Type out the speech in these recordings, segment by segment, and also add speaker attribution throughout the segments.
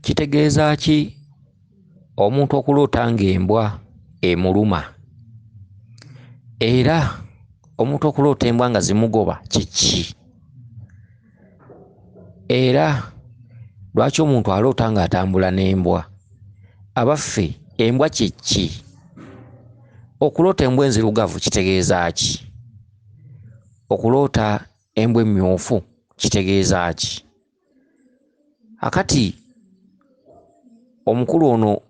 Speaker 1: Kitegeeza ki omuntu okuloota ng'embwa emuluma? Era omuntu okuloota embwa nga zimugoba kiki? Era lwaki omuntu aloota ng'atambula n'embwa? Abaffe embwa kiki? Okuloota embwa enzirugavu kitegeeza ki? Okuloota embwa emmyufu kitegeeza ki? Akati omukulu ono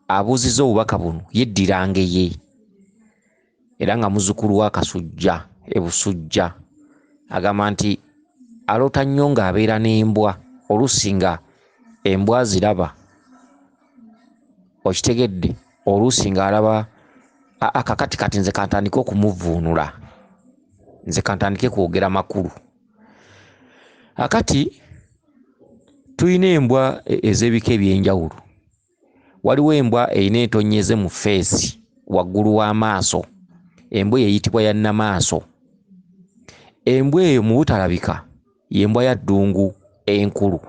Speaker 1: abuuzizza obubaka buno yeddiranga ye, era nga muzzukulu wa Kasujja ebusujja, agamba nti aloota nnyo ng'abeera n'embwa, oluusi nga embwa ziraba. Okitegedde? Oluusi ng'alaba akakati kati nze kantandike okumuvuunula, nze kantandike kwogera makulu. Akati tulina embwa ez'ebika eby'enjawulo. Waliwo embwa erina entonnyeze mu ffeesi waggulu w'amaaso, embwa eyo eyitibwa ya nnamaaso. Embwa eyo mu butalabika y'embwa ya ddungu enkulu.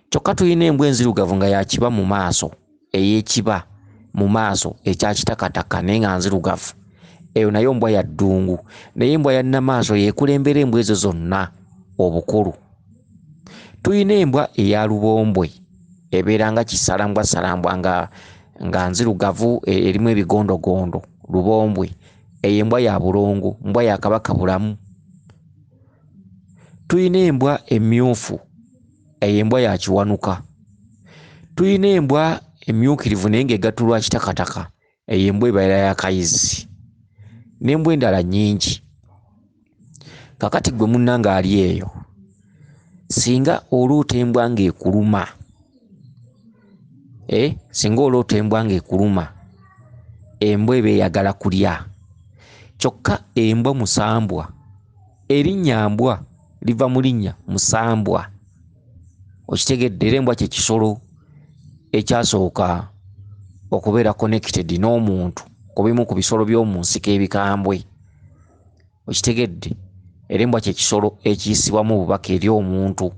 Speaker 1: Kyokka tulina embwa enzirugavu nga yakiba mu maaso, ey'ekiba mu maaso ekya kitakataka naye nga nzirugavu. Eyo nayo mbwa ya ddungu, naye embwa ya nnamaaso yeekulembera embwa ezo zonna obukulu. Tulina embwa eya lubombwe ebeera nga kisalambwasalambwa nga nzirugavu, erimu ebigondogondo, lubombwe. Eyo embwa ya bulongo, mbwa ya kabaka bulamu. Tulina embwa emmyufu, eyo embwa ya kiwanuka. Tulina embwa emmyukirivu naye ng'egattulwa kitakataka, eyo embwa ebeera ya kayizi, n'embwa endala nnyingi. Kakati gwe munnange ali eyo, singa oloota embwa ng'ekuluma, singa oloota embwa ng'ekuluma, embwa eba eyagala kulya. Kyokka embwa musambwa, erinnya mbwa liva mu linnya musambwa. Okitegedde? Era embwa kye kisolo ekyasooka okubeera connected n'omuntu ku bimu ku bisolo by'omu nsiko ebikambwe. Okitegedde? Era embwa kye kisolo ekiyisibwamu obubaka eri omuntu,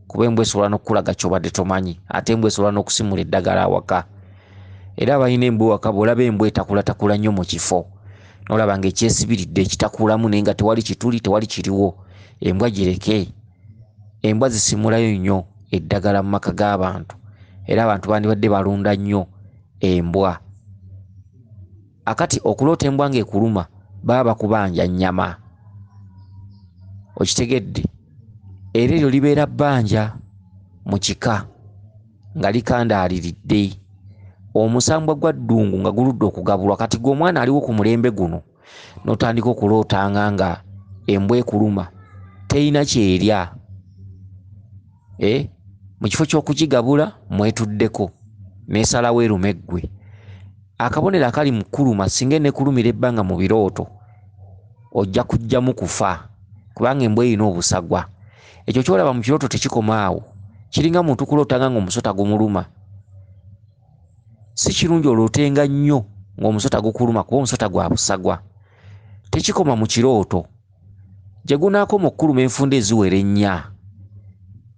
Speaker 1: kuba embwa esobola n'okukulaga ky'obadde tomanyi, ate embwa esobola n'okusimula eddagala awaka. Era abalina embwa ewaka, bw'olaba embwa etakulatakula nnyo mu kifo, n'olaba ng'ekyesibiridde ekitakulamu naye nga tewali kituli, tewali kiriwo, embwa gireke. Embwa zisimulayo nnyo eddagala mu maka g'abantu, era abantu bandibadde balunda nnyo embwa. Akati okuloota embwa ng'ekuluma baba bakubanja nnyama. Okitegedde? Era eryo libeera bbanja mu kika nga likandaaliridde. Omusambwa gwa ddungu nga guludde okugabulwa. Kati gw'omwana aliwo ku mulembe guno n'otandika okulootanga nga embwa ekuluma, teyina kyerya. Mu kifo ky'okugigabula mwetuddeko n'esalawo erume eggwe. Akabonero akali mu kuluma, singa eneekulumira ebbanga mu birooto, ojja kujjamu kufa, kubanga embwa erina obusagwa. Ekyo ky'olaba mu kirooto tekikoma awo. Kiringa muntu kulootanga ng'omusota gumuluma. Si kirungi olootenga nnyo ng'omusota gukuluma, kuba omusota gwa busagwa. Tekikoma mu kirooto. Gye gunaakoma okkuluma enfunda eziwera ennya,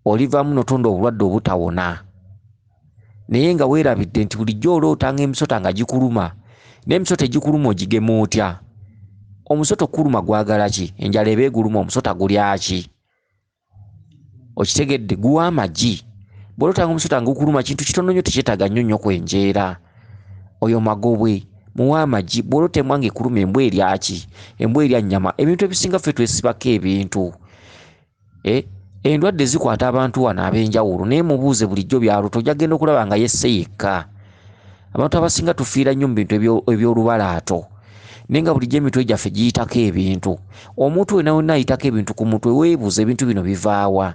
Speaker 1: olivaamu n'otonda obulwadde obutawona. Naye nga weerabidde nti bulijjo olootanga emisota nga gikuluma, n'emisota egikuluma ogigema otya? Omusota okkuluma gwagala ki? Enjala eba eguluma, omusota gulya ki? Okitegedde? Guwa amagi. Bw'olootanga omusota ngukuluma, kintu kitono nnyo, tekyetaaga nnyo kwenjeera. Oyo magobwe, muwa amagi. Bw'oloota embwa ng'ekuluma, embwa erya ki? Embwa erya nnyama. Ebintu ebisinga ffe twesibako ebintu. Endwadde zikwata abantu wano ab'enjawulo, naye mubuuze bulijjo byalo, tojja genda okulaba nga yesse yekka. Abantu abasinga tufiira nnyo mu bintu eby'olubalaato, naye nga bulijjo emitwe gyaffe giyitako ebintu. Omuntu wena wena ayitako ebintu ku mutwe, weebuuza ebintu bino bivaawa?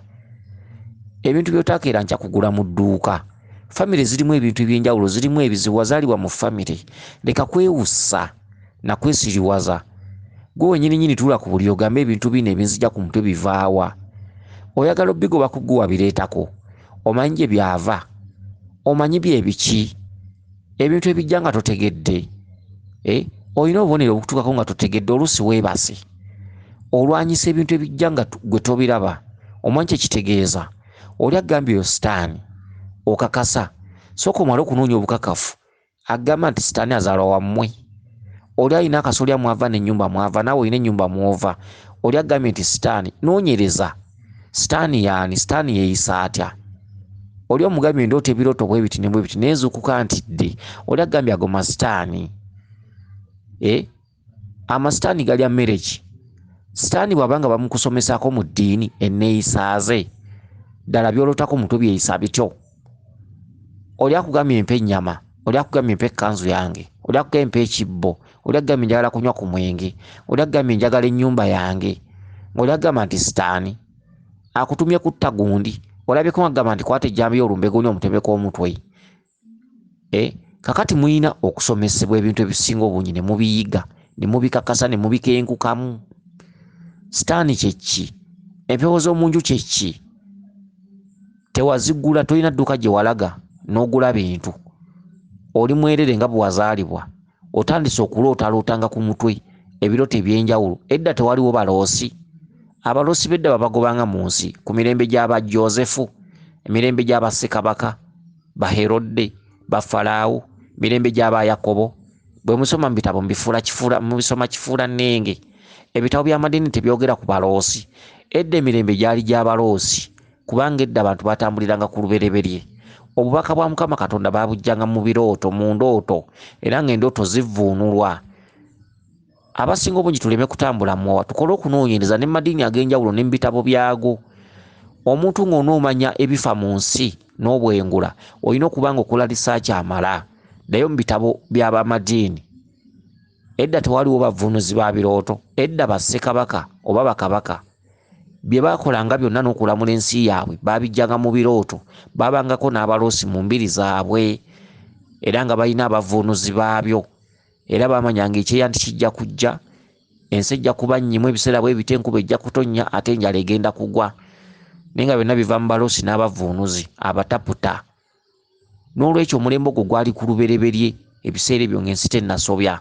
Speaker 1: Ebintu by'otakeera nkya kugula mu dduuka. Famire zirimu ebintu eby'enjawulo, zirimu ebizibu, wazaalibwa mu famire. Leka kwewussa na kwesiriwaza. Gwe wennyini tuula ku buli ogambe ebintu bino ebinzija ku mutwe bivaawa? Oyagala obigoba ku gwe wabireetako, omanyi gye byava, omanyi bye biki? Ebintu ebijja nga totegedde, olina obubonero obutuukako nga totegedde, oluusi weebase. Olwanyisa ebintu ebijja nga gwe tobiraba, omanyi kye kitegeeza? Oli agambye yo sitaani, okakasa soko mwalo kunoonya obukakafu agamba nti sitaani azaala wammwe oli alina akasolya mwava n'ennyumba mwava naawe olina ennyumba mwova oli agambye nti sitaani noonyereza sitaani yaani sitaani yeeyisa atya oli omugambye ndoota ebirooto bwe biti ne bwe biti neezuukuka ntidde oli agambye ago masitaani amasitaani galya mmere ki sitaani bw'abanga bamukusomesaako mu ddiini enneeyisaaze ddala byolootako mutwe byeyisa bityo oli akugambye mpa ennyama oli akugambye mpa ekkanzu yange oli akugambye mpa ekibbo oli akugambye njagala kunywa ku mwenge oli akugambye njagala ennyumba yange oli agamba nti sitaani akutumye kutta gundi olabyeko agamba nti kwata ejjambiya olumbegonya omutebeko omutwe kakati muyina okusomesebwa ebintu ebisinga obungi ne mubiyiga ne mubikakasa ne mubikenkukamu sitaani kyeki empewo z'omunju kyeki tewazigula tolina dduka gye walaga n'ogula bintu oli mwerere nga bwe wazaalibwa otandise okulootalootanga ku mutwe ebirooto ebyenjawulo edda tewaliwo baloosi abaloosi bedda babagobanga mu nsi ku mirembe gy'aba Josefu emirembe gy'aba Ssekabaka ba Herode ba Falaawo mirembe gy'aba Yakobo bwe musoma mu bitabo mubisoma kifuula nnenge ebitabo by'amadini tebyogera ku baloosi edda emirembe gyali gy'abaloosi kubanga edda abantu batambuliranga ku lubereberye obubaka bwa Mukama Katonda babujjanga mu birooto mu ndooto era ng'endooto zivvuunulwa abasinga obungi tuleme kutambula mwowa tukole okunoonyereza ne madiini ag'enjawulo ne mu bitabo byago omuntu ng'onoomanya ebifa mu nsi n'obwengula olina okuba nga okola lisaaki amala nayo mu bitabo by'abamadiini edda tewaliwo bavvuunuzi ba birooto edda bassekabaka oba bakabaka bye baakolanga byonna n'okulamula ensi yaabwe baabijjanga mu birooto baabangako n'abaloosi mu mbiri zaabwe era nga balina abavvuunuzi baabyo era baamanyanga ekyeya nti kijja kujja ensi ejja kuba nnyimu ebiseera bwe bite enkuba ejja kutonnya ate enjala egenda kugwa naye nga byonna biva mu baloosi n'abavvuunuzi abataputa n'olwekyo omulembe ogwo gwali ku lubereberye ebiseera ebyo ng'ensi tennasobya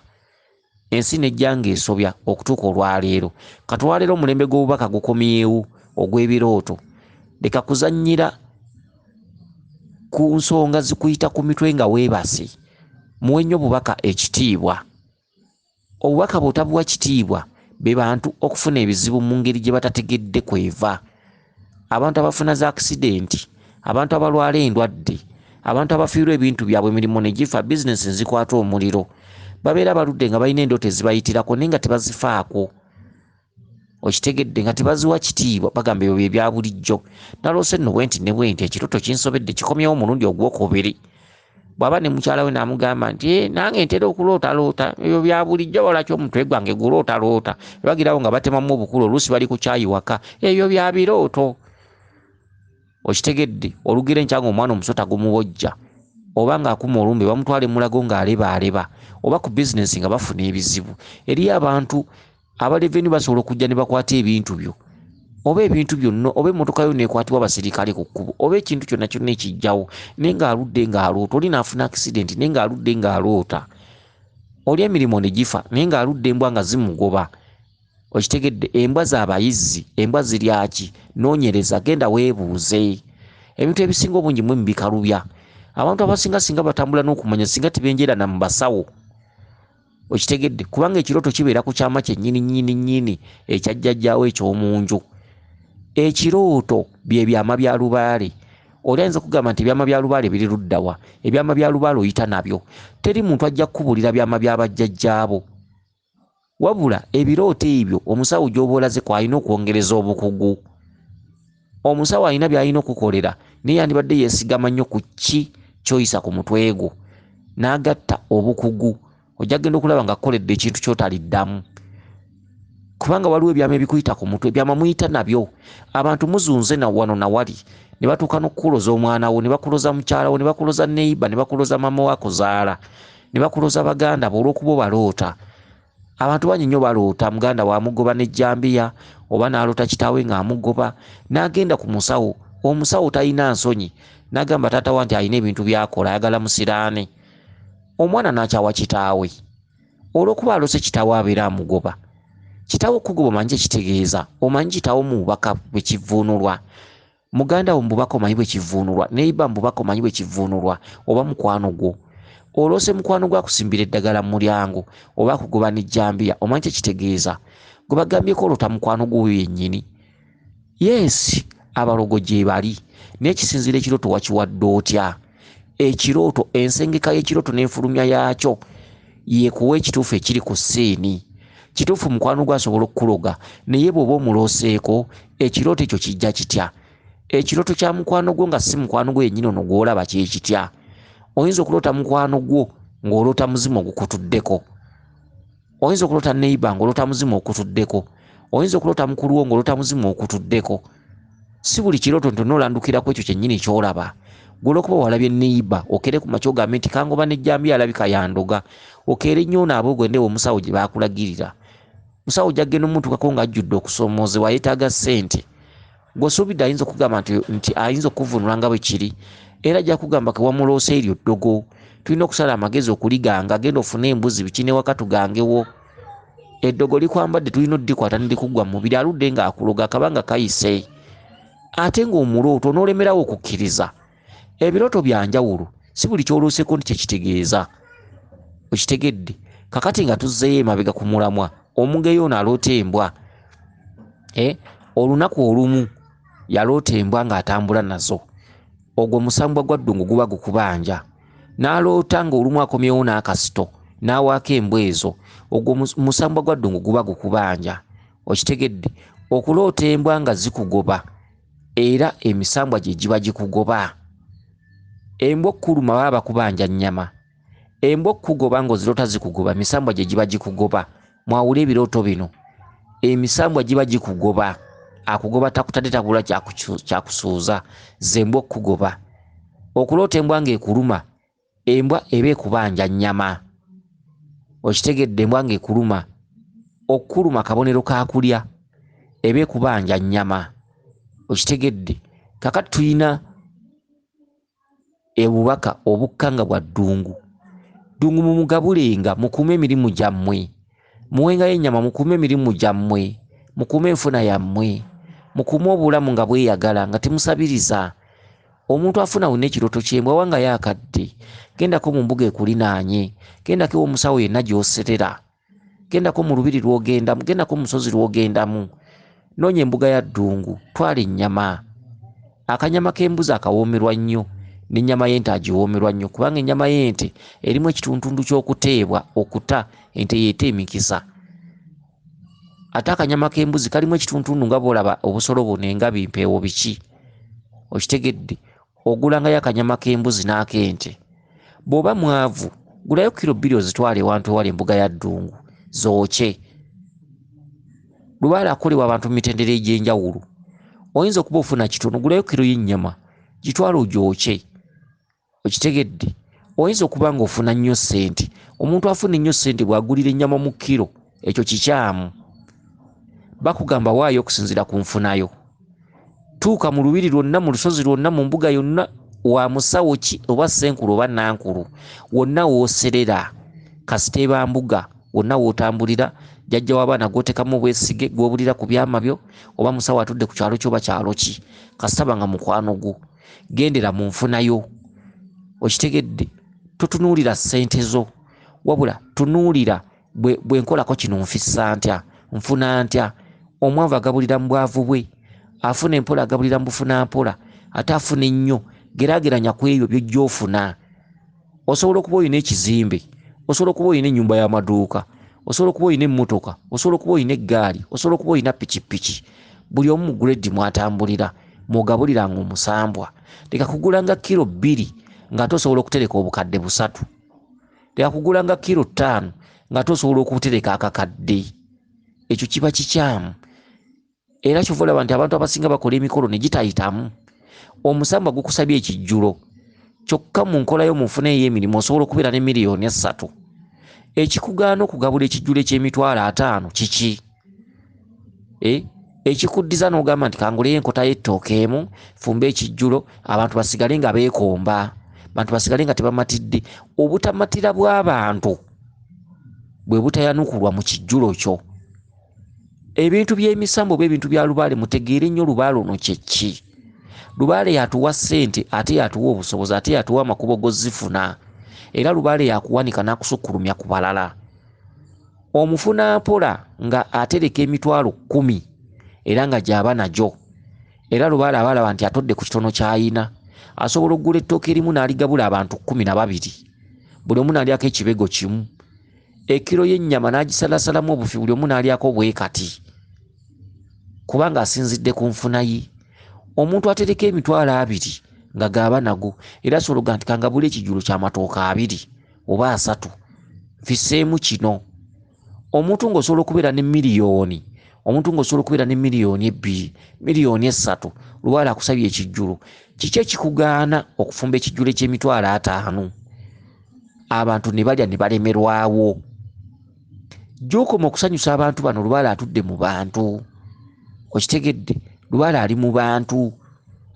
Speaker 1: ensi nejja ng'esobya okutuuka olwaleero kati olwaleero omulembe gw'obubaka gukomyewo ogw'ebirooto leka kuzannyira ku nsonga zikuyita ku mitwe nga weebase muwe nnyo obubaka ekitiibwa obubaka bw'otabuwa kitiibwa be bantu okufuna ebizibu mu ngeri gye batategedde kweva abantu abafuna za akisidenti abantu abalwala endwadde abantu abafiirwa ebintu byabwe emirimu ne gifa bizinesi nzikwata omuliro babeera baludde nga balina endooto ezibayitirako naye nga tebazifaako okitegedde nga tebaziwa kitiibwa bagamba ebyo bye bya bulijjo naloose nno bwenti ne bwenti ekirooto kinsobedde kikomyewo omulundi ogwokubiri bw'aba ne mukyala we n'amugamba nti nange ntera okulootaloota ebyo bya bulijjo olwaki omutwe gwange gulootaloota bagirawo nga batemamu obukulu oluusi bali ku kyayi waka ebyo bya birooto okitegedde olugero enkyanga omwana omusota gumubojja oba ng'akuma olumbe bamutwala emulago ng'alebaleba oba ku bizinesi nga bafuna ebizibu eriyo abantu abaleveni basobola okujja ne bakwata ebintu byo oba ebintu byonna oba emmotoka yo neekwatibwa abasirikale ku kkubo oba ekintu kyonna kyonna ekijjawo naye ng'aludde ng'aloota oli naafuna akisidenti naye ng'aludde ng'aloota oli emirimu ne gifa naye ng'aludde embwa nga zimugoba okitegedde embwa z'abayizzi embwa ziryaki noonyereza genda weebuuze ebintu ebisinga obungi mwe mubikalubya abantu abasinga singa batambula n'okumanya singa tibenjera na mu basawo okitegedde kubanga ekirooto kibeera ku kyama kyennyini ekyajjajjaawo eky'omunju ekirooto bye byama bya Lubaale oli ayinza kugamba nti ebyama bya Lubaale biri luddawa ebyama bya Lubaale oyita nabyo teri muntu ajja kukubulira byama bya bajjajjaabo wabula ebirooto ebyo omusawo gy'oba olaze kw'alina okwongereza obukugu omusawo alina by'alina okukolera naye yandibadde yeesigama nnyo ku ki kyoyisa ku mutwe gwo n'agatta obukugu ojja genda okulaba nga kukoledde ekintu kyotaliddamu kubanga waliwo ebyama ebikuyita ku mutwe byama muyita nabyo abantu muzunze na wano na wali ne batuuka n'okukuloza omwana wo ne bakuloza mukyala wo ne bakuloza neiba ne bakuloza mama wo akuzaala ne bakuloza baganda bo olw'okuba obaloota abantu bangi nnyo baloota muganda waamugoba n'ejjambiya oba n'aloota kitaawe ng'amugoba n'agenda ku musawo omusawo talina nsonyi n'agamba taata wa nti alina ebintu byakola ayagala musiraane omwana n'akyawa kitaawe olw'okuba aloose kitaawe abeera amugoba kitaawe okugoba omanyi ekitegeeza omanyi kitaawe mu bubaka bwe kivvuunulwa muganda wo mbubako omanyi bwe kivvuunulwa, neiba mbubako omanyi bwe kivvuunulwa, oba mukwano gwo olose mukwano gwo akusimbira eddagala mu mulyango oba akugoba n'ejjambiya, omanyi kyekitegeeza gwe bagambyeko olota mukwano gwo yennyini. Yes, abalogo gye bali, naye kisinziira ekirooto wakiwadde otya. Ekirooto, ensengeka y'ekirooto n'enfulumya yaakyo yeekuwa ekituufu ekiri ku seeni. Kituufu mukwano gwo asobola okukuloga, naye bw'oba omulooseeko ekirooto ekyo kijja kitya. Ekirooto kya mukwano gwo nga si mukwano gwo yennyini ono gw'olaba kye kitya. Oyinza okuloota mukwano gwo ng'oloota muzimu ogukutuddeko. Oyinza okuloota neiba ng'oloota muzimu okutuddeko. Oyinza okuloota mukulu wo ng'oloota muzimu okutuddeko. Si buli kirooto nti onoolandukirako ekyo kyennyini ky'olaba. Gwe olwokuba walabye neiba okere ku makya ogambe nti kangoba n'ejjambiya alabika yandoga, okeere nnyo onaabo gwendewo omusawo gye baakulagirira. Musawo gy'agenda omuntukako ng'ajjudde okusoomoozebwa yeetaaga ssente. Gw'osuubidde ayinza okugamba nti ayinza okuvunula nga bwe kiri, era ajja kugamba ke wamuloose eryo ddogo. Tulina okusala amagezi okuliganga, agenda ofune embuzi biki ne waka tugangewo. Eddogo likwambadde tulina oddikwata nedikugwa mu mubiri aludde ng'akuloga akabanga kayise. Ate ng'omulooto onoolemerawo okukkiriza. Ebirooto bya njawulo, si buli kyolooseeko nti kyekitegeeza. Okitegedde? Kakati nga tuzzeeyo emabega ku mulamwa, omugeyo ono aloota embwa. Olunaku olumu yaloota embwa ng'atambula nazo. Ogwo musambwa gwa ddungu guba gukubanja. N'aloota ng'olumu akomyewo n'akasito n'awaako embwa ezo. Ogwo musambwa gwa ddungu guba gukubanja. Okitegedde? Okuloota embwa nga zikugoba era emisambwa gye giba gikugoba. Embwa okkuluma baba bakubanja nnyama. Embwa okkugoba ng'oziroota zikugoba, emisambwa gye giba gikugoba. Mwawule ebirooto bino. Emisambwa giba gikugoba. Akugoba takutadde tabula kyakusuuza. Ze embwa okkugoba. Okuloota embwa ng'ekuluma, embwa eba ekubanja nnyama. Okitegedde? Embwa ng'ekuluma, okkuluma kabonero ka kulya, eba ekubanja nnyama. Okitegedde? Kakati tulina obubaka obukka nga bwa ddungu. Ddungu mumugabulenga, mukuume emirimu gyammwe. Muwengayo ennyama, mukuume emirimu gyammwe, mukuume enfuna yammwe, mukuume obulamu nga bweyagala nga temusabiriza. Omuntu afuna wonna ekirooto ky'embwa wangayo akadde. Gendako mu mbuga ekulinaanye, gendako omusawo yenna gy'oserera, gendako mu lubiri lw'ogendamu, gendako mu musozi lw'ogendamu. Noonya embuga ya ddungu, twala ennyama. Akanyama k'embuzi akawoomerwa nnyo, n'ennyama y'ente agiwoomerwa nnyo, kubanga ennyama y'ente erimu ekituntundu ky'okuteebwa, okuta ente yeeta emikisa. Ate akanyama k'embuzi kalimu ekituntundu nga bw'olaba obusolo buno engabi, mpeewo biki. Okitegedde? Ogulangayo akanyama k'embuzi n'ak'ente. Bw'oba mwavu, gulayo kilo 2 ozitwale ewantu ewali embuga ya ddungu zookye. Lubaale akolebwa abantu mu mitendera egy'enjawulo. Oyinza okuba ofuna kitono, gulayo kilo y'ennyama gitwale ogyokye. Okitegedde? Oyinza okuba ng'ofuna nnyo ssente. Omuntu afuna ennyo ssente bw'agulira ennyama mu kiro, ekyo kikyamu. Bakugamba waayo okusinziira ku nfunayo. Tuuka mu lubiri lwonna, mu lusozi lwonna, mu mbuga yonna, wa musawo ki oba ssenkulu oba nankulu, wonna w'oserera, kasiteeba mbuga, wonna w'otambulira, jjajja w'abaana gw'otekamu obwesige, gw'obulira ku byama byo, oba musawo atudde ku kyalo kyo oba kyalo ki, kasitaba nga mukwano gwo. Gendera mu nfunayo. Okitegedde? Totunuulira ssente zo, wabula tunuulira bwe nkolako kino nfissa ntya, nfuna ntya. Omwavu agabulira mu bwavu bwe, afuna empola agabulira mu bufuna mpola, ate afuna ennyo. Geraageranya ku ebyo by'ojja ofuna. Osobola okuba olina ekizimbe, osobola okuba olina ennyumba y'amaduuka, osobola okuba olina emmotoka, osobola okuba olina eggaali, osobola okuba olina pikipiki. Buli omu mu grade mwatambulira, mwogabuliranga omusambwa. Leka kugulanga kilo 2 ng'ate osobola okutereka obukadde 3. Leka kugulanga kilo 5 ng'ate osobola okutereka akakadde. Ekyo kiba kikyamu. Era kyova olaba nti abantu abasinga bakola emikolo ne gitayitamu. Omusambwa gukusabye ekijjulo, kyokka mu nkola yo mu nfuna ey'emirimu osobola okubeera ne miliyoni 3. Ekikugaana okugabula ekijjulo eky'emitwalo 5 kiki? Ekikuddiza n'ogamba nti kanguleyo enkota y'ettooke emu, fumbe ekijjulo, abantu basigale nga beekomba, abantu basigale nga tebamatidde. Obutamatira bw'abantu bwe butayanukulwa mu kijjulo kyo. Ebintu by'emisambo oba ebintu bya Lubaale mutegeere nnyo Lubaale ono kye ki. Lubaale yatuwa ssente ate yatuwa obusobozi ate yatuwa amakubo gozifuna era Lubaale yakuwanika n'akusukkulumya ku balala. Omufuna mpola nga atereka emitwalo 10 era nga gy'aba nagyo era Lubaale abalaba nti atodde ku kitono ky'ayina asobola okugula ettooke erimu n'aligabula abantu 12 buli omu n'alyako ekibego kimu. Ekiro y'ennyama n'agisalasalamu obufi buli omu n'alyako bwekati kubanga asinzidde ku nfuna ye. Omuntu atereka emitwalo 2 nga gaba nago era asobola nti kangabula ekijulo ky'amatooke 2 oba 3 fisseemu kino. Omuntu ng'osobola okubeera ne miliyoni, omuntu ng'osobola okubeera ne miliyoni 2, miliyoni 3, Lubaale akusabye ekijjulo. Kiki ekikugaana okufumba ekijjulo eky'emitwalo 5? Abantu ne balya ne balemerwawo. Gy'okoma okusanyusa abantu bano Lubaale atudde mu bantu. Okitegedde? Lubaale ali mu bantu.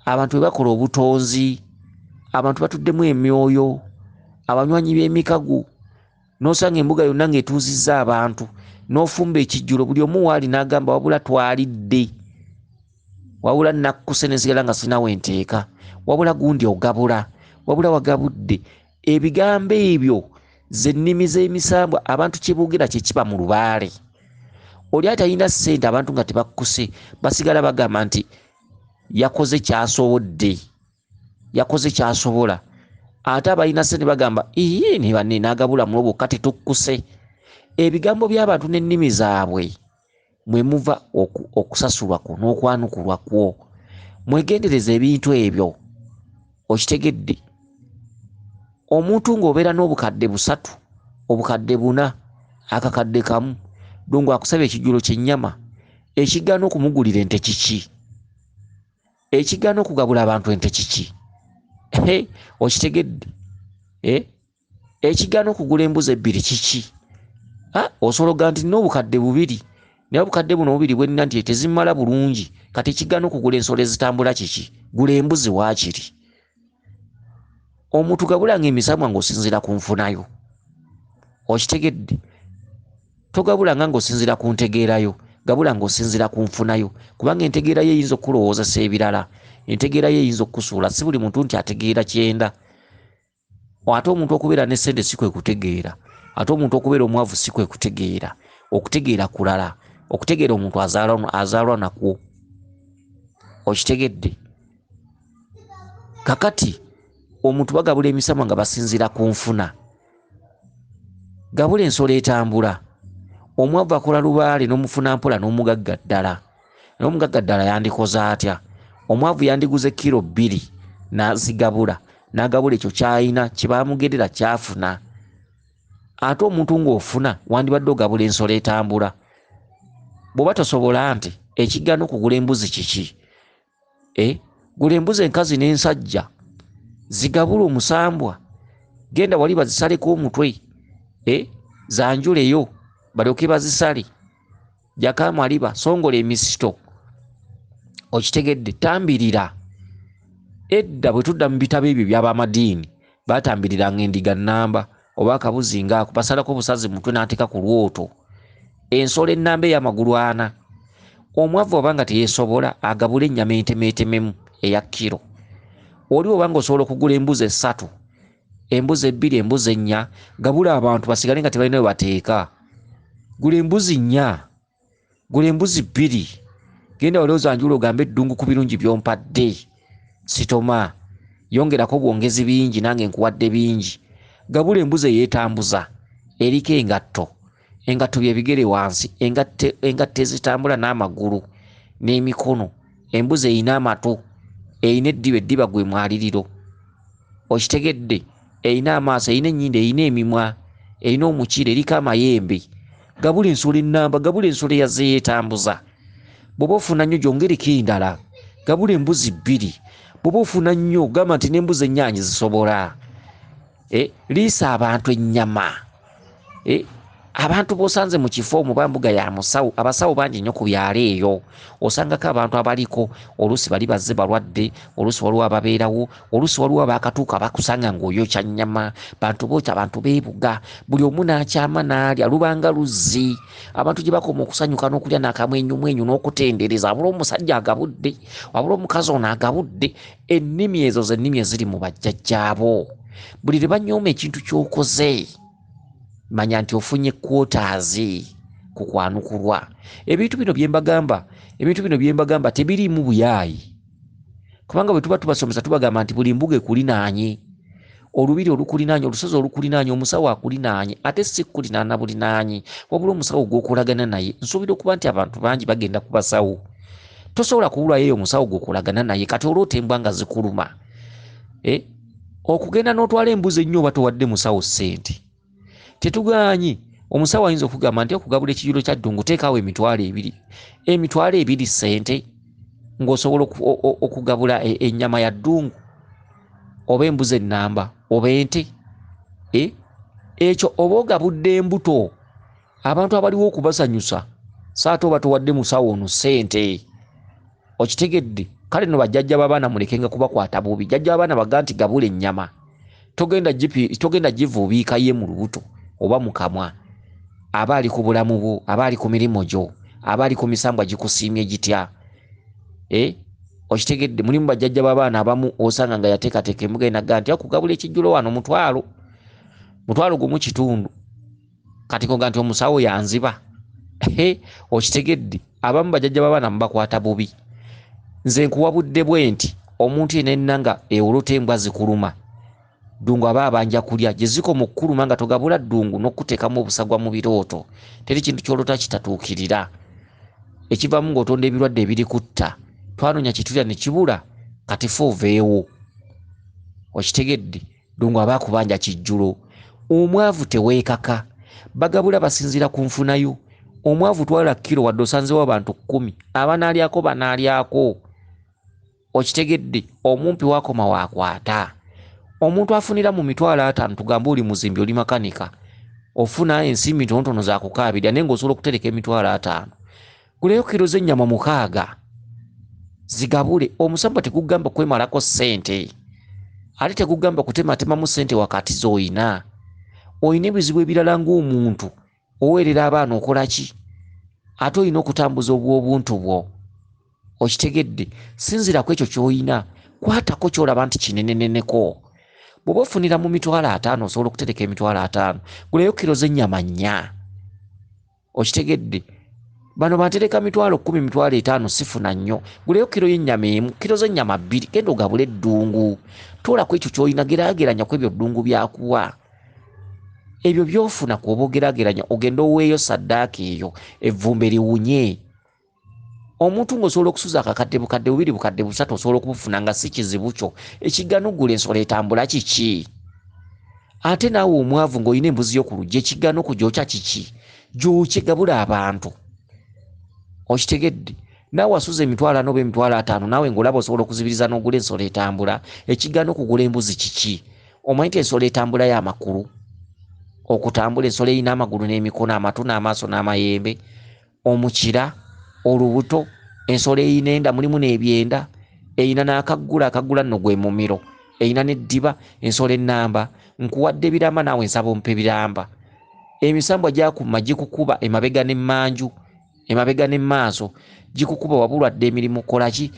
Speaker 1: Abantu bwe bakola obutonzi, abantu batuddemu emyoyo, abanywanyi b'emikago, n'osanga embuga yonna ng'etuuzizza abantu, n'ofumba ekijjulo buli omu waali n'agamba wabula twalidde, wabula nakkuse ne nsigala nga sirina we nteeka, wabula gundi ogabula, wabula wagabudde. Ebigambo ebyo z'ennimi z'emisambwa abantu kye boogera kye kiba mu Lubaale. Oli atalina ssente abantu nga tebakkuse basigala bagamba nti yakoze kyasobodde, yakoze kyasobola. Ate abalina ssente bagamba ne banne n'agabula mulobo kati tukkuse. Ebigambo by'abantu n'ennimi zaabwe mwe muva okusasulwako n'okwanukulwakwo. Mwegendereze ebintu ebyo. Okitegedde? Omuntu ng'obeera n'obukadde 3, obukadde 4, akakadde kamu, dongo akusabye ekijjulo ky'ennyama, ekigaana okumugulira ente kiki? Ekigaana okugabula abantu ente kiki? Okitegedde? Ekigaana okugula embuzi 2 kiki? Osologa nti n'obukadde 2 naye obukadde buno 2 bwe nnina nti tezimala bulungi kati ekigaana okugula ensolo ezitambula kiki? Gula embuzi waakiri. Omuntu gabulanga emisamwa ng'osinziira ku nfunayo. Okitegedde? Togabulanga ng'osinziira ku ntegeerayo, gabula ng'osinziira ku nfunayo kubanga entegeera ye eyinza okulowoozesa ebirala, entegeera ye eyinza okusuula. Si buli muntu nti ategeera kyenda. Ate omuntu okubeera ne ssente si kwe kutegeera, ate omuntu okubeera omwavu si kwe kutegeera. Okutegeera kulala, okutegeera omuntu azaalwa nakwo. Okitegedde? Kakati omuntu bagabula emisamwa nga basinziira ku nfuna. Gabula ensolo etambula. Omwavu akola Lubaale n'omufuna mpola n'omugagga ddala. N'omugagga ddala yandikoze atya? Omwavu yandiguze kilo 2 n'azigabula, n'agabula ekyo ky'ayina kye baamugerera kyafuna. Ate omuntu ng'ofuna wandibadde ogabula ensolo etambula. Bw'oba tosobola nti ekigaana okugula embuzi kiki? Gula embuzi enkazi n'ensajja, zigabula omusambwa. Genda wali bazisaleko omutwe, zanjuleyo balyoke bazisale. Jakamu aliba songola emisito. Okitegedde? Tambirira. Edda bwe tudda mu bitabo ebyo by'abamadiini batambiriranga endiga nnamba oba akabuzi ngaako basalako obusazi mutwe n'ateeka ku lwoto. Ensolo ennamba ey'amagulu 4. Omwavu oba nga teyeesobola agabula ennyama entemeetememu eya kilo. Oli oba nga osobola okugula embuzi 3, embuzi 2, embuzi 4, gabula abantu basigale nga tebalina we bateeka. Gula embuzi 4, gula embuzi 2, genda wali ozanjula ogambe eddungu ku birungi by'ompadde. Sitoma, yongerako bwongezi bingi nange nkuwadde bingi. Gabula embuzi eyeetambuza, eriko engatto. Engatto bye bigere wansi, engatto ezitambula n'amagulu n'emikono. Embuzi eyina amatu, eyina eddiba gwe mwaliriro. Okitegedde? Eyina amaaso, eyina ennyindo, eyina emimwa, eyina omukira, eriko amayembe. Gabula ensolo ennamba, gabula ensolo eyazeeyeetambuza. Bw'oba ofuna nnyo gyongereko endala. Gabula embuzi 2. Bw'oba ofuna nnyo gamba nti n'embuzi 4 zisobola. Liisa abantu ennyama. abantu bosanze mu kifo omubambuga ya musawo abasawo bangi nnyo ku byalo eyo osangako abantu abaliko oluusi bali bazze balwadde oluusi waliwo ababeerawo oluusi waliwo abaakatuuka bakusanga ng'oyokya nnyama bantu bookya abantu beebuga buli omu n'akyama n'alya lubanga luzzi abantu gye bakoma okusanyuka n'okulya n'akamwenyumwenyu n'okutendereza wabula omusajja agabudde wabula omukazi ono agabudde ennimi ezo z'ennimi eziri mu bajjajjaabo buli lwe banyooma ekintu ky'okoze manya nti ofunye kwotaazi ku kwanukulwa ebintu bino bye mbagamba tebiriimu buyaayi kubanga bwe tuba tubasomesa tubagamba nti buli mbuga ekulinaanye olubiri olukulinaanye olusozi olukulinaanye omusawo akulinaanye ate si kulinaana bulinaanye wabula omusawo gw'okolagana naye nsuubira okuba nti abantu bangi bagenda ku basawo tosobola kubulwayo omusawo gw'okolagana naye kati olwota embwa nga zikuluma okugenda n'otwala embuzi ennyo oba towadde musawo ssente tetuganye omusawo ayinza okugamba nti okugabula ekijjulo kya ddungu teekaawo emitwalo ebiri ssente ng'osobola okugabula ennyama ya ddungu oba embuzi ennamba oba ente ekyo oba ogabudde embuto abantu abaliwo okubasanyusa saate oba towadde musawo ono ssente okitegedde kale no bajjajja b'abaana mulekenga kubakwata bubi jjajja b'abaana baga nti gabula ennyama togenda givuubiika ye mu lubuto oba mukamwa aba ali ku bulamu bwo aba ali ku mirimu gyo aba ali ku misambwa gikusiimye gitya okitegedde mulimu bajjajja b'abaana abamu osanga nga yateekateeka embuga enaga nti okugabula ekijjulo wano mutwalo gumu kitundu kati koga nti omusawo yanziba okitegedde abamu bajjajja b'abaana mubakwata bubi nze nkuwabudde bwe nti omuntu yenna nga ewolota embwa zikuluma ddungu aba abanja kulya gye zikoma okukuluma nga togabula ddungu n'okuteekamu obusagwa mu birooto teri kintu kyolota kitatuukirira ekivaamu ng'otonda ebirwadde ebiri kutta twanoonya kitulya ne kibula kati fe oveewo okitegedde ddungu aba akubanja kijjulo omwavu teweekaka bagabula basinziira ku nfunayo omwavu twala kiro wadde osanzewo abantu 10 abanaalyako banaalyako okitegedde omumpi wakoma waakwata omuntu afunira mu mitwalo 5 tugamba oli muzimbi oli makanika ofuna ensimbi ntonotono za kukaabirya naye ng'osobola okutereka emitwalo 5 guleyo kiro z'ennyama 6 zigabule omusambwa tegugamba kwemalako ssente ate tegugamba kutematemamu ssente wakati z'oyina oyina ebizibu ebirala ng'omuntu oweerera abaana okola ki ate olina okutambuza obw'obuntu bwo okitegedde sinzira ku ekyo ky'oyina kwatako ky'olaba nti kineneneneko bw'oba ofunira mu mitwalo 5 osobola okutereka emitwalo 5 guleyo kiro z'ennyama 4 okitegedde bano batereka mitwalo 10 mitwalo 5 sifuna nnyo guleyo kiro y'ennyama emu kiro z'ennyama 2 genda ogabule eddungu toola ku ekyo ky'oyina geraageranya ku ebyo ddungu byakuwa ebyo byofuna kuoba ogerageranya ogenda oweeyo saddaaka eyo evvumbe liwunye omuntu ng'osobola okusuza akakadde bukadde 2 bukadde 3 osobola okubufuna nga si kizibu kyo ekiganugula ensolo etambula kiki ate naawe omwavu ng'olina embuzi yo ku luggi ekigaana okugyokya kiki gyokye gabula abantu okitegedde naawe asuza emitwalo 4 oba emitwalo 5 naawe ng'olaba osobola okuzibiriza n'ogula ensolo etambula ekigaana okugula embuzi kiki omanyi nti ensolo etambula y'amakulu okutambula ensolo erina amagulu n'emikono amatu n'amaaso n'amayembe omukira olubuto ensolo erina enda mulimu n'ebyenda erina n'akaggula nno gwe mumiro erina n'eddiba ensolo ennamba nkuwadde ebiramba naawe nsaba ompa ebiramba emisambwa gyakuma gikukuba emabega n'emmanju emabega n'emmaaso gikukuba wabulwadde emirimu kolaki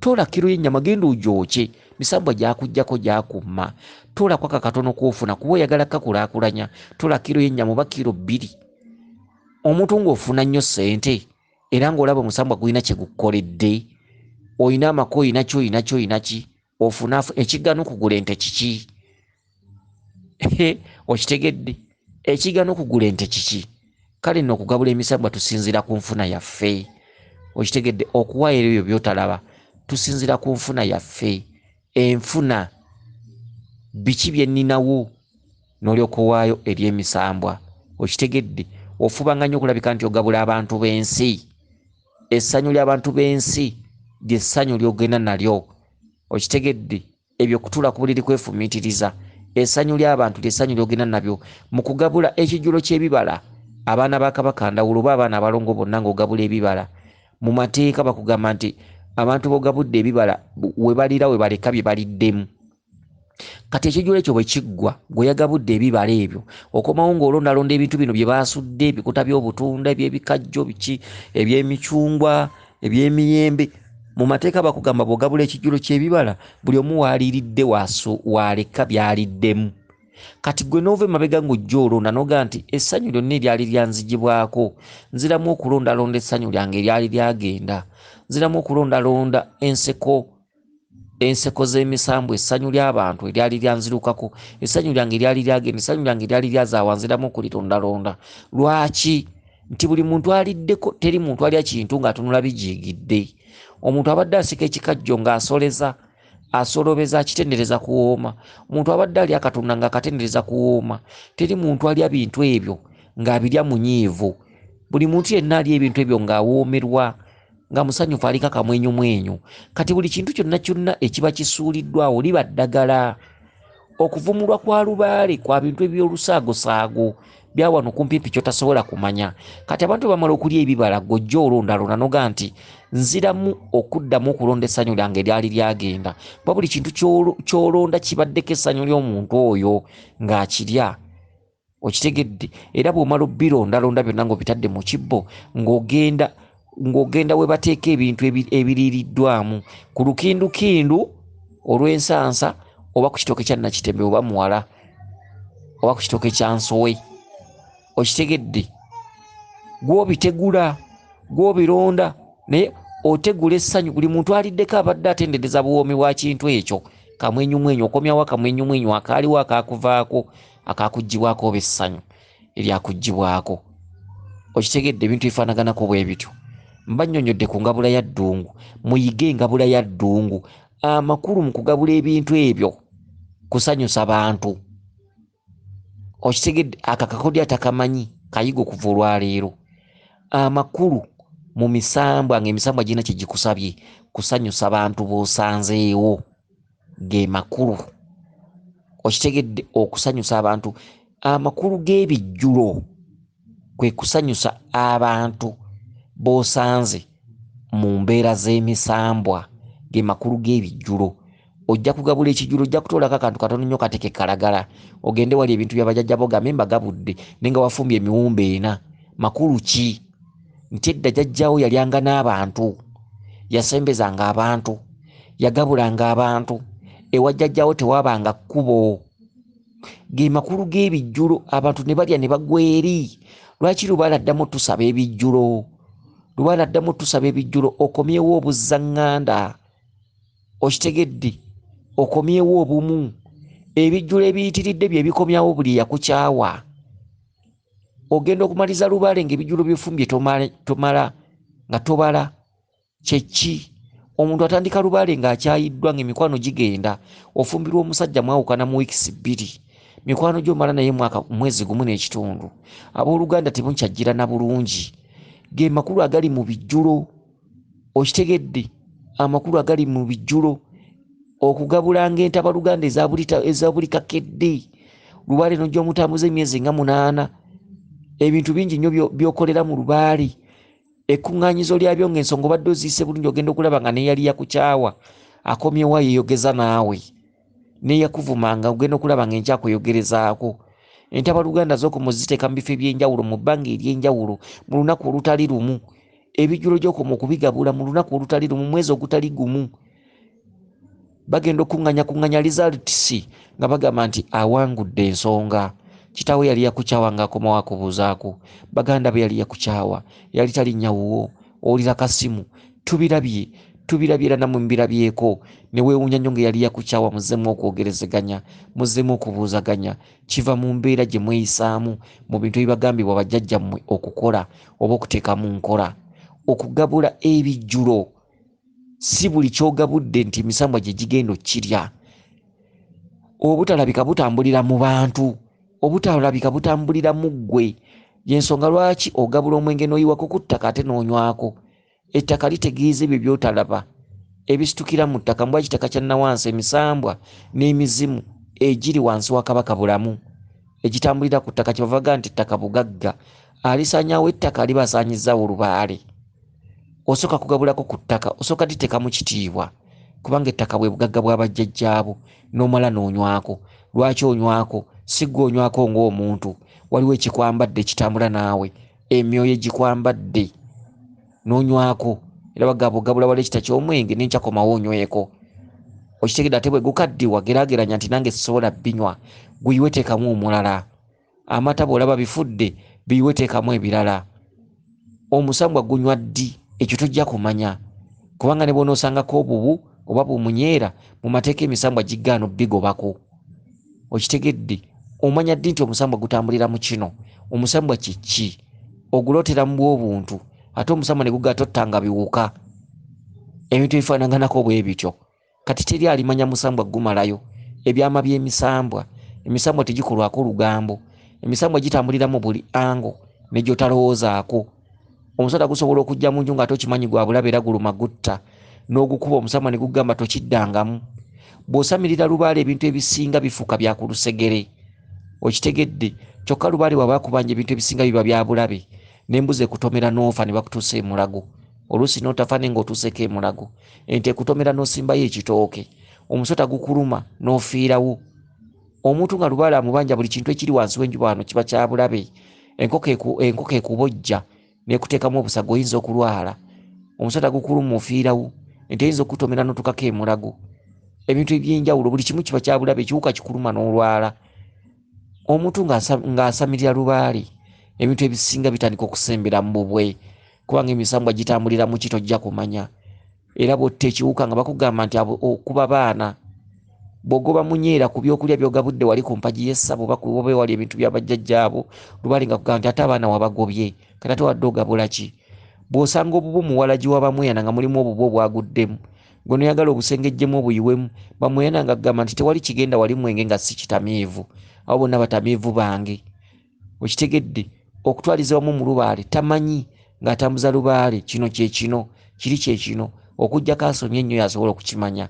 Speaker 1: toola kiro y'ennyama genda ogyokye misambwa gyakuggyako gyakuma toola kwaka katono kwofuna kuba oyagala kakulaakulanya toola kiro y'ennyama oba kiro 2 omuntu ng'ofuna nnyo ssente era ng'olaba omusambwa gulina kye gukoledde oyina amako oyina ki ofuna ekigaana okugula ente kiki okitegedde ekigaana okugula ente kiki kale nno okugabula emisambwa tusinzira ku nfuna yaffe okitegedde okuwaayo ebyo by'otalaba tusinzira ku nfuna yaffe enfuna biki bye nninawo n'olyoka owaayo eri emisambwa okitegedde ofubanga nnyo okulabika nti ogabula abantu b'ensi essanyu ly'abantu b'ensi ly'essanyu ly'ogenda nalyo okitegedde ebyo kutuula ku buliri kwefumiitiriza essanyu ly'abantu ly'essanyu ly'ogenda nabyo mu kugabula ekijjulo ky'ebibala abaana ba Kabaka ndawulo oba abaana abalongo bonna ng'ogabula ebibala mu mateeka bakugamba nti abantu b'ogabudde ebibala we balira we baleka bye baliddemu. Kati ekijjulo ekyo bwe kiggwa gwe yagabudde ebibala ebyo okomawo ng'olondalonda ebintu bino bye baasudde ebikuta by'obutunda eby'ebikajjo biki eby'emicungwa eby'emiyembe mu mateeka bakugamba bw'ogabula ekijjulo ky'ebibala buli omu waaliridde waleka byaliddemu. Kati gwe n'ova emabega ng'ojja olonda n'oga nti essanyu lyonna eryali lyanzigibwako nziramu okulondalonda essanyu lyange eryali lyagenda, nziramu okulondalonda enseko z'emisambu essanyu ly'abantu eryali lyanzirukako, essanyu lyange eryali lyagenda, essanyu lyange eryali lyazaawa nziramu okulirondalonda. Lwaki? Nti buli muntu aliddeko, teri muntu alya kintu ng'atunula bijiigidde. Omuntu abadde asika ekikajjo ng'asoleza asolobeza akitendereza kuwooma. Omuntu abadde ali akatunda ng'akatendereza kuwooma. Teri muntu alya bintu ebyo ng'abirya munyiivu. Buli muntu yenna alya ebintu ebyo ng'awoomerwa nga musanyufu aliko akamwenyumwenyu. Kati buli kintu kyonna kyonna ekiba kisuuliddwawo liba ddagala. Okuvumulwa kwa Lubaale kwa bintu eby'olusaagosaago bya wano kumpimpi ky'otasobola kumanya. Kati abantu bamala okulya ebibala gojja olondalonda noga nti nziramu okuddamu okulonda essanyu lyange eryali lyagenda. Ba buli kintu ky'olonda kibaddeko essanyu ly'omuntu oyo ng'akirya. Okitegedde? Era bw'omala obbirondalonda byonna ng'obitadde mu kibbo ng'ogenda we bateeka ebintu ebiriiriddwamu ku lukindukindu olw'ensansa oba ku kitooke kya Nakitembe oba muwala oba ku kitooke kya Nsowe. Okitegedde? Gw'obitegula gw'obironda naye otegula essanyu. Buli muntu aliddeko abadde atendereza buwoomi bwa kintu ekyo. Kamwenyumwenyu okomyawo akamwenyumwenyu akaaliwo akaakuvaako akaakuggyibwako oba essanyu eryakuggyibwako. Okitegedde? Ebintu bifaanaganako bwe bityo. Mba nnyonnyodde ku ngabula ya ddungu. Muyige engabula ya ddungu. Amakulu mu kugabula ebintu ebyo kusanyusa bantu. Okitegedde? Akakakodya atakamanyi kayigo kuva olwaleero. Amakulu mu misambwa ng'emisambwa gina kye gikusabye kusanyusa bantu b'osanzeewo ge makulu. Okitegedde? Okusanyusa abantu. Amakulu g'ebijjulo kwe kusanyusa abantu b'osanze mu mbeera z'emisambwa ge makulu g'ebijjulo. Ojja kugabula ekijjulo, ojja kutoolako akantu katono nnyo kateke kalagala ogende wali ebintu bya bajjajja bo gambe mbagabudde nenga wafumbye emiwumba 4. Makulu ki? Nti edda jjajjaawo yalyanga n'abantu, yasembezanga abantu, yagabulanga abantu, ewa jjajjaawo tewaabanga kkubo. Ge makulu g'ebijjulo abantu ne balya ne bagwa eri. Lwaki Lubaale addamu tusaba ebijjulo? Lubaale addamu tusaba ebijjulo okomyewo obuzzaŋŋanda. Okitegedde? Okomyewo obumu. Ebijjulo ebiyitiridde bye bikomyawo buli yakukyawa. Ogenda okumaliza Lubaale ng'ebijjulo byefumbye tomala nga tobala. Kyeki? Omuntu atandika Lubaale ng'akyayiddwa ng'emikwano gigenda. Ofumbirwa omusajja mwawukana mu wiikisi 2. Mikwano gy'omala naye mwezi gumu n'ekitundu. Abooluganda temukyajjira na bulungi. Ge makulu agali mu bijjulo. Okitegedde? Amakulu agali mu bijjulo. Okugabulanga entabaluganda eza buli kakedde. Lubaale nojja omutambuza emyezi nga 8. Ebintu bingi nnyo by'okolera mu Lubaale. Ekkuŋŋaanyizo lyabyo ng'ensonga obadde oziise bulungi ogenda okulaba nga neyali yakukyawa akomyewo yeeyogeza naawe. Neyakuvumanga ogenda okulaba ng'enkyakweyogerezaako. Entabaluganda z'okoma ziteeka mu bifo eby'enjawulo mu bbanga ery'enjawulo mu lunaku olutali lumu. Ebijjulo gy'okoma okubigabula mu lunaku olutali lumu, mwezi ogutali gumu. Bagenda okuŋŋanya results nga bagamba nti awangudde ensonga. Kitaawe yali yakukyawa ng'akomawo akubuuzaako. Baganda be yali yakukyawa. Yali talinnya wuwo. Owulira kasimu. Tubirabye era namwe mbirabyeko. Ne weewuunya nnyo ng'eyali yakukyawa muzzemu okwogerezeganya, muzzemu okubuuzaganya. Kiva mu mbeera gye mweyisaamu mu bintu ebibagambibwa bajjajjammwe okukola oba okuteeka mu nkola. Okugabula ebijjulo si buli ky'ogabudde nti emisambwa gye gigenda okkirya. Obutalabika butambulira mu bantu, obutalabika butambulira mu ggwe. Y'ensonga lwaki ogabula omwenge n'oyiwako ku ttaka ate n'onywako. Ettaka litegeeza ebyo by'otalaba ebisitukira mu ttaka. Mbwa kitaka kya nawansi, emisambwa n'emizimu egiri wansi wa Kabaka bulamu egitambulira ku ttaka. Kyebavuga nti ttaka bugagga. alisanyawo ettaka libasanyizzaawo Lubaale osooka kugabulako ku ttaka osooka liteka mu kitiibwa kubanga ettaka bwe bugagga bwa bajjajjaabo n'omala n'onywako. Lwaki onywako? Si ggwe onywako ng'omuntu, waliwo ekikwambadde kitambula naawe, emyoyo egikwambadde n'onywako. Era bagamba ogabula wala ekita ky'omwenge n'enkya komawo onyweko. Okitegedde ate bwe gukaddiwa geraageranya nti nange sisobola binywa, guyiwe teekamu omulala. Amata bw'olaba bifudde biyiwe teekamu ebirala. Omusambwa gunywa ddi? Ekyo tojja kumanya kubanga ne bw'onoosangako obubu oba bumunyeera mu mateeka emisambwa giggaano bigobako. Okitegedde omanya ddi nti omusambwa gutambulira mu kino? Omusambwa kiki? Ogulootera mu bw'obuntu ate omusambwa ne gugatottanga biwuka ebintu ebifaananganako bwe bityo. Kati teri alimanya musambwa gumalayo. Ebyama by'emisambwa, emisambwa tegikolwako lugambo, emisambwa gitambulira mu buli ango ne gy'otalowoozaako. Omusota gusobola okujja mu nju ng'ate okimanyi gwa bulabe era guluma gutta n'ogukuba omusambwa ne gugamba tokiddangamu. Bw'osamirira Lubaale ebintu ebisinga bifuuka bya ku lusegere. Okitegedde kyokka Lubaale waba akubanja ebintu ebisinga biba bya bulabe n'embuzi ekutomera n'ofa ne bakutuusa e Mulago. Oluusi n'otafa ne ng'otuuseeko e Mulago. Ente ekutomera n'osimbayo ekitooke. Omusota gukuluma n'ofiirawo. Omuntu nga Lubaale amubanja buli kintu ekiri wansi w'enjuba wano kiba kya bulabe. Enkoko ekubojja n'ekuteekamu obusago oyinza okulwala. Omusota gukuluma ofiirawo. Ente eyinza okutomera n'otukako e Mulago. Ebintu eby'enjawulo buli kimu kiba kya bulabe, ekiwuka kikuluma n'olwala. Omuntu ng'asamirira Lubaale ebintu ebisinga bitandika okusembera mu bubwe kubanga emisambwa gitambulira mu kito ojja kumanya. Era bw'otta ekiwuka nga bakugamba nti okuba baana bw'ogoba munyeera ku byokulya by'ogabudde wali ku mpagi y'essabo oba kuba wali ebintu bya bajjajjaabo Lubaale nga kugamba nti ate abaana wabagobye kati ate wadde ogabula ki? Bw'osanga obubu muwala giwabamweyana nga mulimu obubu obwaguddemu gw'onoyagala obusengejjemu obuyiwemu bamweyana nga kugamba nti tewali kigenda wali mwenge nga si kitamiivu. Abo bonna batamiivu bange. Okitegedde okutwaliza wamu mu Lubaale tamanyi ng'atambuza Lubaale kino kye kino kiri kye kino okujjako asomye ennyo yasobola okukimanya.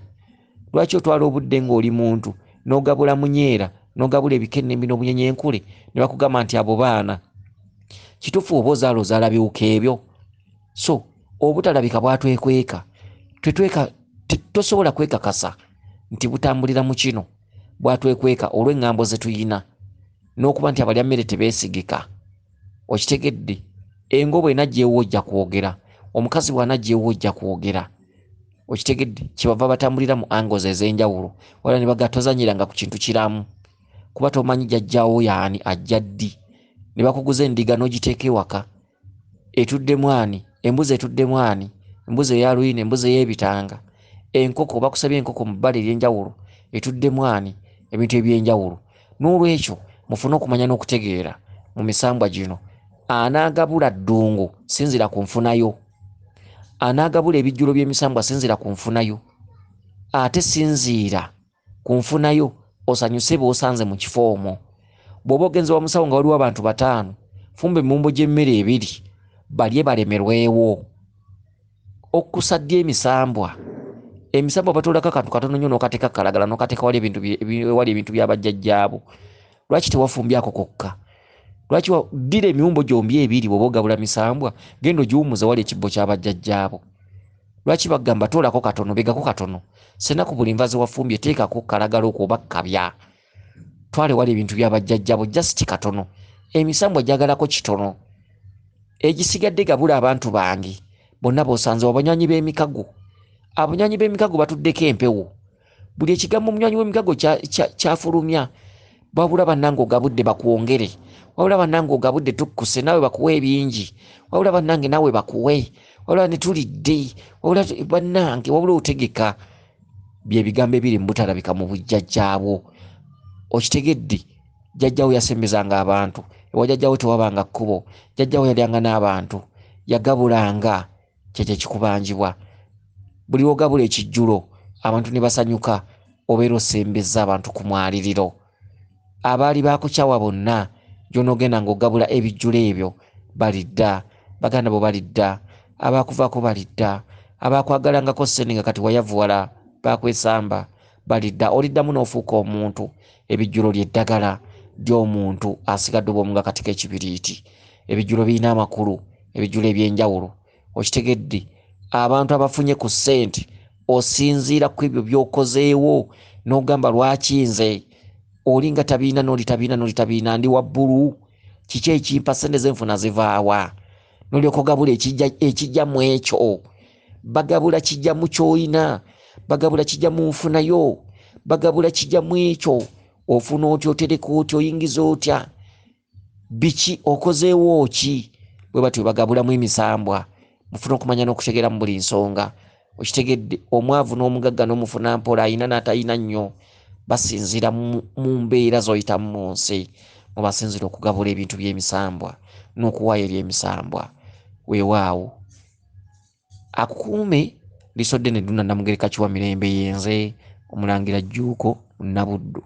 Speaker 1: Lwaki otwala obudde ng'oli muntu n'ogabula munyeera n'ogabula ebikennemi n'obunyenyenkule ne bakugamba nti abo baana? Kituufu oba ozaala biwuka ebyo? So obutalabika bwatwekweka tosobola kwekakasa nti butambulira mu kino. Bwatwekweka olw'eŋŋambo ze tuyina n'okuba nti abalya mmere tebeesigika. Okitegedde engo bw'enajjeewo ojja kwogera, omukazi bw'anajjeewo ojja kwogera. Okitegedde kyebava batambulira mu angles ez'enjawulo wala ne bagatozanyiranga ku kintu kiramu kuba tomanyi jjajjaawo yaani ajja ddi. Ne bakuguza endiga n'ogiteeka ewaka etuddemu ani? Embuzi etuddemu ani? Embuzi eya luyina, embuzi ey'ebitanga, enkoko bakusabye enkoko mu bbala ery'enjawulo etuddemu ani? Ebintu eby'enjawulo. N'olwekyo mufune okumanya n'okutegeera mu misambwa gino anaagabula ddungu sinzira ku nfunayo, anaagabula ebijjulo by'emisambwa sinzira ku nfunayo, ate sinziira ku nfunayo osanyuse b'osanze mu kifo omwo. Bw'oba ogenze wa musawo nga waliwo abantu 5 fumba emmumbo gy'emmere 2 balye balemerwewo. Okusadde emisambwa batoolako akantu katono nnyo n'okateeka kalagala n'okateeka wali ebintu bya bajjajjaabo. Lwaki tewafumbyako kokka? Lwaki ddira emiwumbo gyombi 2 bw'oba ogabula misambwa genda ogiwummuza wali ekibbo kya bajjajjaabo. Lwaki bagamba toolako katono begako katono? Sena ku buli nva ze wafumbye teekako kalagala okwo oba kabya. Twale wali ebintu bya bajjajjaabo just katono. Emisambwa gyagalako kitono. Egisigadde gabula abantu bange bonna b'osanze abanywanyi b'emikago. Abanywanyi b'emikago batuddeko empewo. Buli ekigambo omunywanyi w'emikago kyafulumya. Wabula bannange ogabudde bakwongere. Wabula bannange ogabudde tukkuse naawe bakuwe ebingi. Wabula bannange naawe bakuwe. Wabula ne tulidde. Wabula bannange wabula otegeka. Bye bigambo ebiri mu butalabika mu bujjajjaabo. Okitegedde jjajjaawo yasembezanga abantu. Ewa jjajjaawo tewabanga kkubo. Jjajjaawo yalyanga n'abantu. Yagabulanga kyekyo kikubanjibwa. Buli ogabula ekijjulo abantu ne basanyuka obeera osembeza abantu ku mwaliriro. Abaali bakukyawa bonna gy'onoogenda ng'ogabula ebijjulo ebyo balidda, baganda bo balidda, abaakuvaako balidda, abaakwagalangako ssente nga kati wayavuwala bakwesamba balidda. Oliddamu n'ofuuka omuntu. Ebijjulo ly'eddagala ly'omuntu asigadde obwomu nga kati k'ekibiriiti. ebijulo birina amakulu ebijulo ebyenjawulo okitegedde abantu abafunye ku ssente osinziira ku ebyo by'okozeewo n'ogamba lwaki nze olinga tabiina n'oli ndi wabbulu kiki ekimpa ssente zenfuna zivaawa n'olyoka ogabula ekijja mu ekyo bagabula kijja mu ky'olina bagabula kijja mu nfunayo bagabula kijja mu ekyo ofuna otya otereka otya oyingiza otya biki okozeewo ki bwe batyo bagabulamu emisambwa mufuna okumanya n'okutegeera mu buli nsonga okitegedde omwavu n'omugagga n'omufuna mpola ayina n'atayina nnyo basinziira mu mbeera z'oyitamu mu nsi mubasinziira okugabula ebintu by'emisambwa n'okuwaayo ery'emisambwa weewaawo akukuume lisodde ne dduna Namugereka Kiwa Mirembe yenze Omulangira Jjuuko Munabuddu.